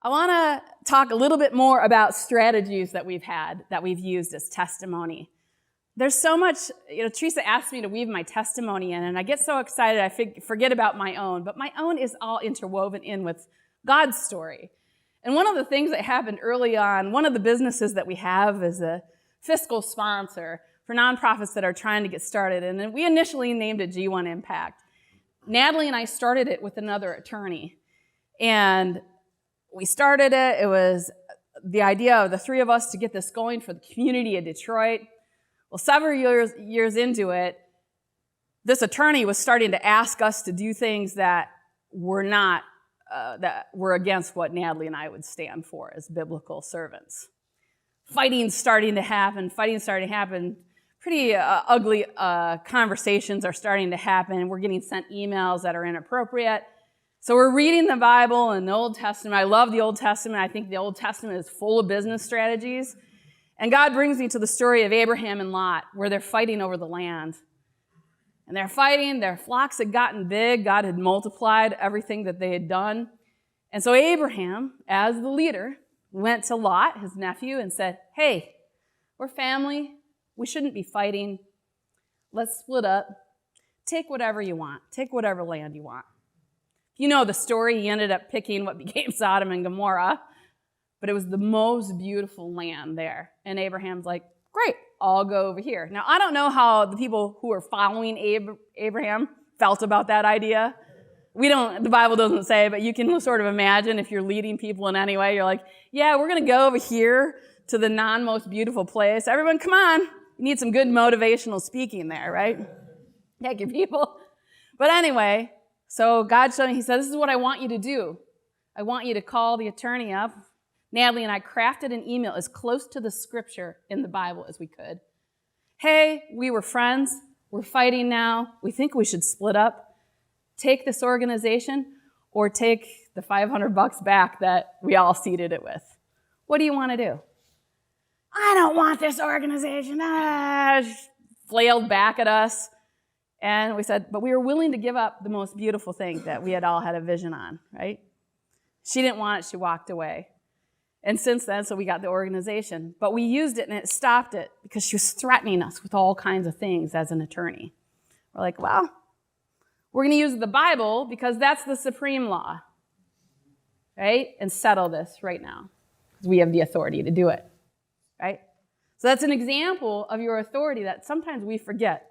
I want to talk a little bit more about strategies that we've used as testimony. There's so much, Teresa asked me to weave my testimony in, and I get so excited I forget about my own, but my own is all interwoven in with God's story. And one of the things that happened early on, one of the businesses that we have is a fiscal sponsor for nonprofits that are trying to get started, and we initially named it G1 Impact. Natalie and I started it with another attorney, and we started it. It was the idea of the three of us to get this going for the community of Detroit. Well, several years into it, this attorney was starting to ask us to do things that were not, that were against what Natalie and I would stand for as biblical servants. Fighting's starting to happen. Pretty ugly conversations are starting to happen. We're getting sent emails that are inappropriate. So we're reading the Bible and the Old Testament. I love the Old Testament. I think the Old Testament is full of business strategies. And God brings me to the story of Abraham and Lot, where they're fighting over the land. And they're fighting. Their flocks had gotten big. God had multiplied everything that they had done. And so Abraham, as the leader, went to Lot, his nephew, and said, "Hey, we're family. We shouldn't be fighting. Let's split up. Take whatever you want. Take whatever land you want." You know the story. He ended up picking what became Sodom and Gomorrah, but it was the most beautiful land there. And Abraham's like, "Great, I'll go over here." Now, I don't know how the people who were following Abraham felt about that idea. The Bible doesn't say, but you can sort of imagine if you're leading people in any way, you're like, "Yeah, we're going to go over here to the non-most beautiful place. Everyone, come on. You need some good motivational speaking there, right? Heck, you people." But anyway, so God showed me, he said, "This is what I want you to do. I want you to call the attorney up." Natalie and I crafted an email as close to the scripture in the Bible as we could. "Hey, we were friends. We're fighting now. We think we should split up. Take this organization or take the $500 back that we all seeded it with. What do you want to do?" "I don't want this organization." She flailed back at us. And we said, but we were willing to give up the most beautiful thing that we had all had a vision on, right? She didn't want it. She walked away. And since then, so we got the organization. But we used it and it stopped it because she was threatening us with all kinds of things as an attorney. We're like, well, we're going to use the Bible because that's the supreme law, right? And settle this right now because we have the authority to do it, right? So that's an example of your authority that sometimes we forget.